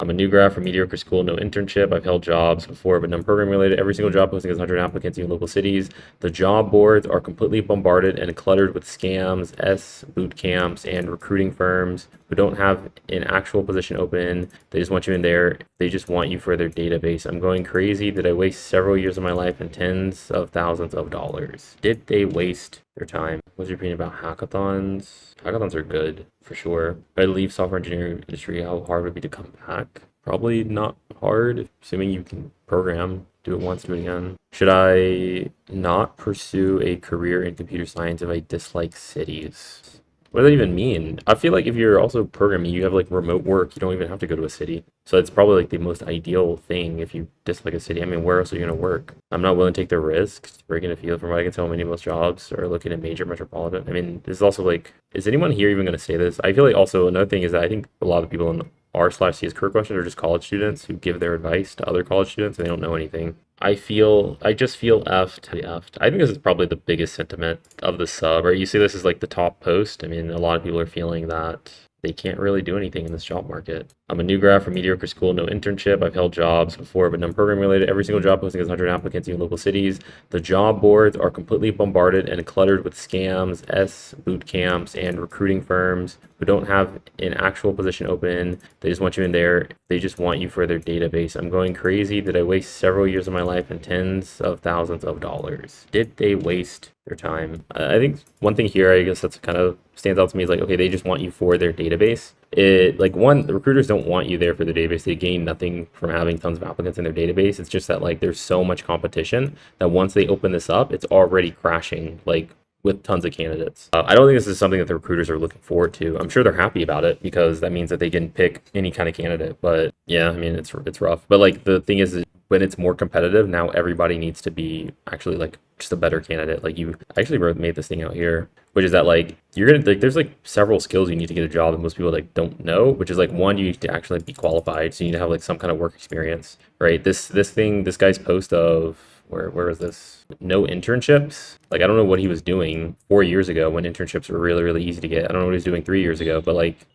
I'm a new grad from mediocre school, no internship. I've held jobs before, but none programming related. Every single job posting has 100 applicants in local cities. The job boards are completely bombarded and cluttered with scams, boot camps, and recruiting firms who don't have an actual position open. They just want you in there. They just want you for their database. I'm going crazy. Did I waste several years of my life and tens of thousands of dollars? Did they waste their time? What's your opinion about hackathons? Hackathons are good for sure. If I leave software engineering industry, how hard would it be to come back? Probably not hard, assuming you can program. Do it once, do it again. Should I not pursue a career in computer science if I dislike cities? What does that even mean? I feel like if you're also programming, you have like remote work, you don't even have to go to a city. So it's probably like the most ideal thing if you dislike a city. I mean, where else are you going to work? I'm not willing to take the risks. Breaking a field, from what I can tell, many most jobs are looking at major metropolitan. I mean, this is also like, is anyone here even going to say this? I feel like also another thing is that I think a lot of people in r/cs career questions are just college students who give their advice to other college students and they don't know anything. I just feel effed. I think this is probably the biggest sentiment of the sub, right? You see this as like the top post. I mean, a lot of people are feeling that they can't really do anything in this job market. I'm a new grad from mediocre school, no internship. I've held jobs before, but none programming related. Every single job posting has 100 applicants in local cities. The job boards are completely bombarded and cluttered with scams, boot camps, and recruiting firms who don't have an actual position open. They just want you in there. They just want you for their database. I'm going crazy. Did I waste several years of my life and tens of thousands of dollars? Did they waste their time? I think one thing here, I guess that's kind of stands out to me is like, okay, they just want you for their database. The recruiters don't want you there for the database. They gain nothing from having tons of applicants in their database. It's just that like there's so much competition that once they open this up, it's already crashing like with tons of candidates. I don't think this is something that the recruiters are looking forward to. I'm sure they're happy about it because that means that they can pick any kind of candidate. But yeah, I mean, it's rough. But like the thing is when it's more competitive, now everybody needs to be actually like just a better candidate. Like I actually made this thing out here, which is that like there's like several skills you need to get a job that most people like don't know, which is like one, you need to actually be qualified, so you need to have like some kind of work experience, right? This guy's post of where is this? No internships. Like I don't know what he was doing 4 years ago when internships were really, really easy to get. I don't know what he was doing 3 years ago, but like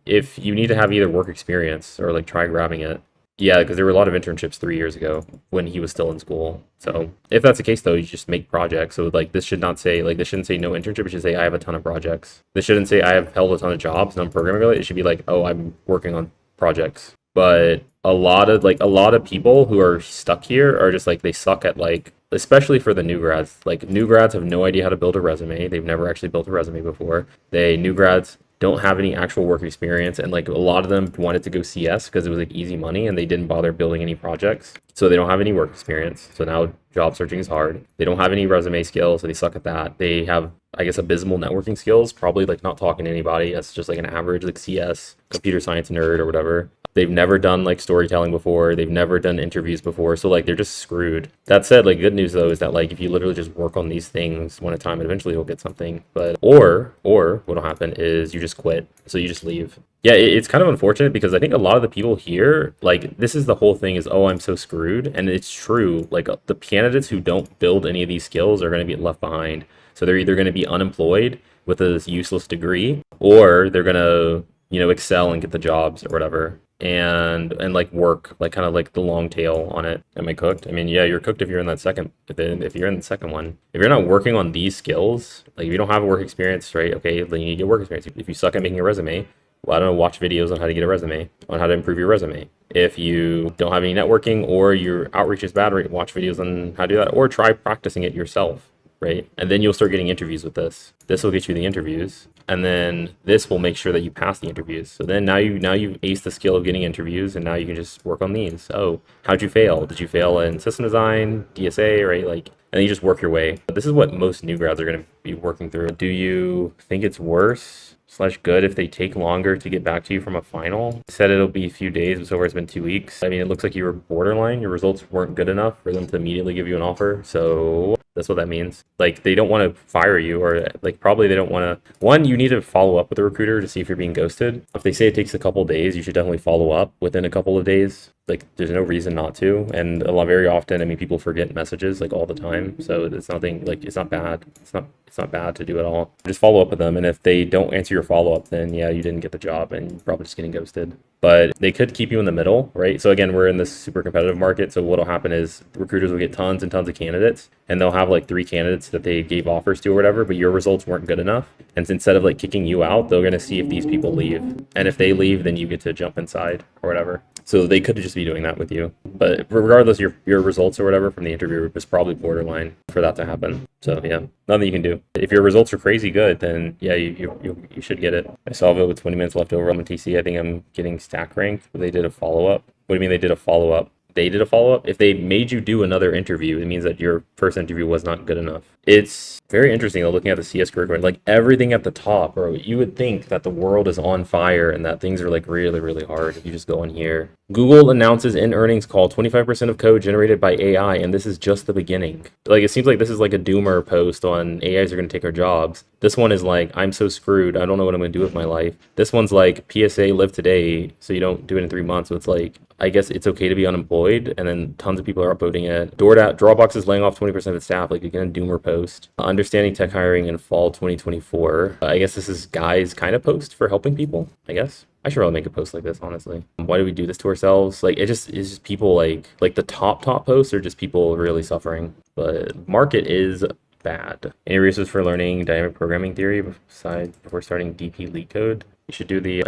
if you need to have either work experience or like try grabbing it. Yeah, because there were a lot of internships 3 years ago when he was still in school. So if that's the case, though, you just make projects. So like this shouldn't say no internship. It should say I have a ton of projects. This shouldn't say I have held a ton of jobs, non-programming related. It should be like, oh, I'm working on projects. But a lot of people who are stuck here are just like they suck at like, especially for the new grads. Like new grads have no idea how to build a resume. They've never actually built a resume before. New grads don't have any actual work experience, and like a lot of them wanted to go CS because it was like easy money and they didn't bother building any projects, so they don't have any work experience. So now job searching is hard. They don't have any resume skills, so they suck at that. They have, I guess, abysmal networking skills, probably like not talking to anybody. That's just like an average like CS computer science nerd or whatever. They've never done like storytelling before. They've never done interviews before. So like they're just screwed. That said, like good news though is that like if you literally just work on these things one at a time, eventually you'll get something. But or what'll happen is you just quit. So you just leave. Yeah, it's kind of unfortunate because I think a lot of the people here, like this is the whole thing is, oh, I'm so screwed. And it's true. Like the candidates who don't build any of these skills are going to be left behind. So they're either going to be unemployed with a useless degree, or they're going to, excel and get the jobs or whatever. And like work like kind of like the long tail on it. Am I cooked? I mean, yeah, you're cooked if you're in that second. If you're in the second one, if you're not working on these skills, like if you don't have work experience, right? Okay, then you need to get work experience. If you suck at making a resume, well, I don't know, watch videos on how to get a resume, on how to improve your resume. If you don't have any networking or your outreach is bad, right? Watch videos on how to do that, or try practicing it yourself. Right? And then you'll start getting interviews with this. This will get you the interviews. And then this will make sure that you pass the interviews. So then now you've aced the skill of getting interviews, and now you can just work on these. Oh, how'd you fail? Did you fail in system design, DSA, right? Like, and then you just work your way. But this is what most new grads are going to be working through. Do you think it's worse / good if they take longer to get back to you from a final? You said it'll be a few days, but so far it's been 2 weeks. I mean, it looks like you were borderline. Your results weren't good enough for them to immediately give you an offer. So that's what that means. Like, they don't want to fire you, or like probably they don't want to. One, you need to follow up with the recruiter to see if you're being ghosted. If they say it takes a couple days, you should definitely follow up within a couple of days. like there's no reason not to. And very often, I mean, people forget messages like all the time. So it's nothing like it's not bad. It's not bad to do at all. Just follow up with them. And if they don't answer your follow up, then yeah, you didn't get the job and you're probably just getting ghosted. But they could keep you in the middle, right? So again, we're in this super competitive market. So what'll happen is recruiters will get tons and tons of candidates, and they'll have like 3 candidates that they gave offers to or whatever, but your results weren't good enough. And instead of like kicking you out, they're gonna see if these people leave. And if they leave, then you get to jump inside or whatever. So they could just be doing that with you. But regardless, your results or whatever from the interview is probably borderline for that to happen. So yeah, nothing you can do. If your results are crazy good, then yeah, you should get it. I solved it with 20 minutes left over on the TC. I think I'm getting stack ranked. They did a follow-up. What do you mean they did a follow-up? They did a follow-up. If they made you do another interview, it means that your first interview was not good enough. It's very interesting though, looking at the CS career going, like everything at the top, bro. You would think that the world is on fire and that things are like really, really hard if you just go in here. Google announces in earnings call 25% of code generated by AI, and this is just the beginning. Like it seems like this is like a doomer post on AIs are going to take our jobs. This one is like, I'm so screwed. I don't know what I'm going to do with my life. This one's like, PSA live today, so you don't do it in 3 months. So it's like, I guess it's okay to be unemployed, and then tons of people are upvoting it. Dropbox is laying off 20% of its staff, like again, a doomer post. Understanding tech hiring in fall 2024. I guess this is guys kind of post for helping people, I guess. I should really make a post like this, honestly. Why do we do this to ourselves? Like, it's just people like the top posts are just people really suffering. But market is bad. Any resources for learning dynamic programming theory before starting DP Leetcode? You should do the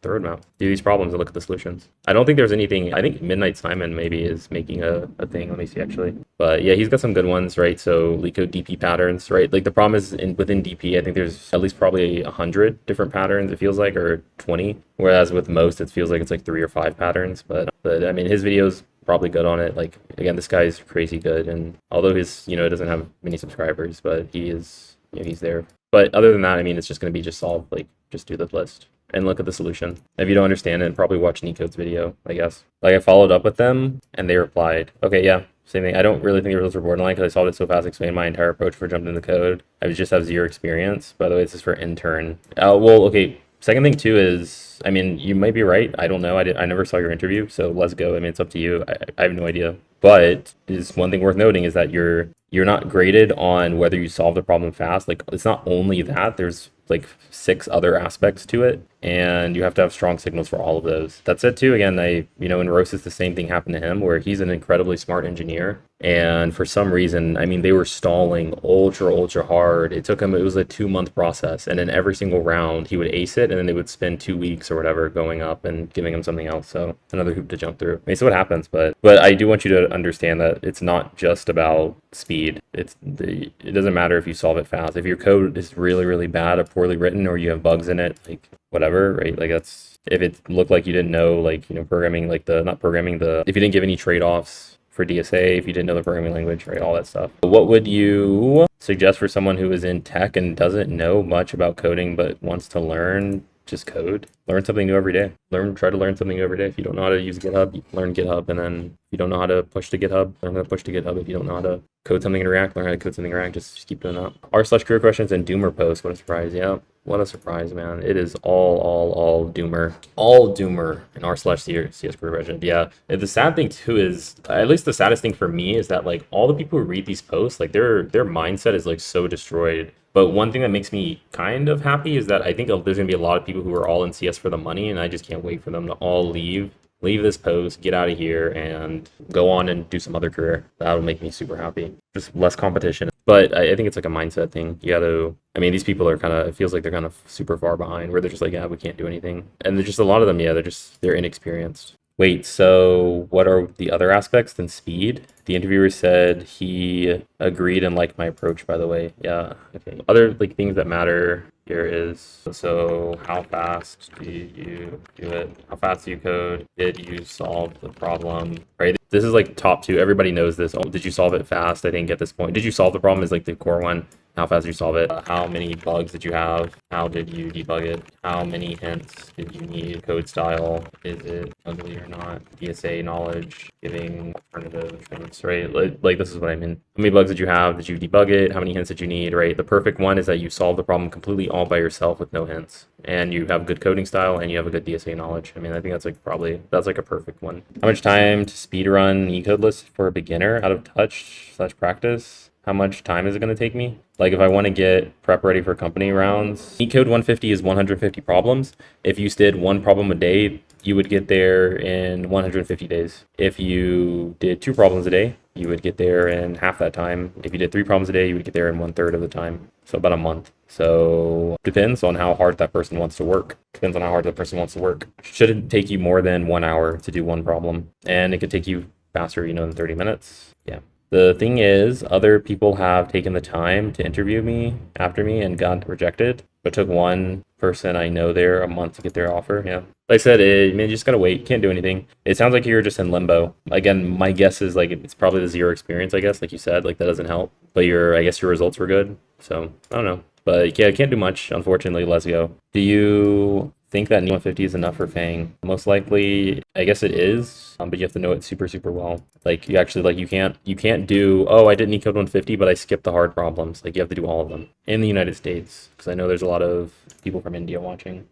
roadmap. Do these problems and look at the solutions. I don't think there's anything. I think Midnight Simon maybe is making a thing. Let me see actually. But yeah, he's got some good ones, right? So Leetcode DP patterns, right? Like the problem is within DP, I think there's at least probably 100 different patterns, it feels like, or 20. Whereas with most, it feels like it's like 3 or 5 patterns. But I mean, his videos probably good on it. Like again, this guy's crazy good. And although his, doesn't have many subscribers, but he is, he's there. But other than that, I mean, it's just going to be just solve, like just do the list and look at the solution. If you don't understand it, probably watch Leetcode's video, I guess. Like I followed up with them and they replied, okay, yeah, same thing. I don't really think the results were borderline because I solved it so fast, explained my entire approach for jumping into code. I just have 0 experience. By the way, this is for intern. Well, okay. Second thing too is, I mean, you might be right. I don't know. I never saw your interview, so let's go. I mean, it's up to you. I have no idea. But is one thing worth noting is that you're not graded on whether you solve the problem fast. Like it's not only that. There's like 6 other aspects to it, and you have to have strong signals for all of those. That's it too. Again, in Rosis, the same thing happened to him where he's an incredibly smart engineer, and for some reason, I mean, they were stalling ultra hard. It was a 2-month process, and in every single round he would ace it, and then they would spend 2 weeks or whatever going up and giving him something else. So another hoop to jump through. I mean, so what happens, but I do want you to understand that it's not just about speed. It doesn't matter if you solve it fast. If your code is really bad or poorly written, or you have bugs in it, like whatever, right? Like that's, if it looked like you didn't know, like, programming, like if you didn't give any trade-offs for DSA, if you didn't know the programming language, right? All that stuff. What would you suggest for someone who is in tech and doesn't know much about coding, but wants to learn just code? Learn something new every day. Try to learn something new every day. If you don't know how to use GitHub, learn GitHub. And then if you don't know how to push to GitHub, learn how to push to GitHub. If you don't know how to code something in React, learn how to code something in React. Just keep doing that. r/career questions and doomer posts. What a surprise. Yeah. What a surprise, man. It is all doomer. All doomer in r/CS career question. Yeah. And the sad thing too is, at least the saddest thing for me is that like all the people who read these posts, like their mindset is like so destroyed. But one thing that makes me kind of happy is that I think there's going to be a lot of people who are all in CS for the money, and I just can't wait for them to all leave this post, get out of here, and go on and do some other career. That'll make me super happy. Just less competition. But I think it's like a mindset thing. You gotta, I mean, these people are it feels like they're kind of super far behind, where they're just like, yeah, we can't do anything. And they're just, a lot of them, yeah, they're inexperienced. Wait, so what are the other aspects than speed? The interviewer said he agreed and liked my approach, by the way. Yeah, okay. Other like things that matter here is, so how fast do you do it? How fast do you code? Did you solve the problem? Right? This is like top 2. Everybody knows this. Oh, did you solve it fast? I think at this point. Did you solve the problem is like the core one. How fast did you solve it? How many bugs did you have? How did you debug it? How many hints did you need? Code style, is it ugly or not? DSA knowledge, giving alternative hints, right? Like this is what I mean. How many bugs did you have? Did you debug it? How many hints did you need, right? The perfect one is that you solve the problem completely all by yourself with no hints. And you have good coding style and you have a good DSA knowledge. I mean, I think that's like that's like a perfect one. How much time to speed run Ecode list for a beginner out of touch / practice? How much time is it going to take me? Like if I want to get prep ready for company rounds, Leetcode 150 is 150 problems. If you did one problem a day, you would get there in 150 days. If you did 2 problems a day, you would get there in half that time. If you did 3 problems a day, you would get there in 1/3 of the time. So about a month. So depends on how hard that person wants to work. Depends on how hard that person wants to work. Shouldn't take you more than 1 hour to do one problem. And it could take you faster, than 30 minutes. Yeah. The thing is, other people have taken the time to interview me after me and got rejected. It took one person I know there a month to get their offer. Yeah. Like I said, you just gotta wait. Can't do anything. It sounds like you're just in limbo. Again, my guess is like it's probably the 0 experience, I guess, like you said. Like that doesn't help. But I guess your results were good. So I don't know. But yeah, I can't do much, unfortunately. Let's go. Do you think that 150 is enough for Fang? Most likely, I guess it is, but you have to know it super, super well. Like you actually, like you can't do, oh, I didn't Ecode 150, but I skipped the hard problems. Like you have to do all of them in the United States, because I know there's a lot of people from India watching.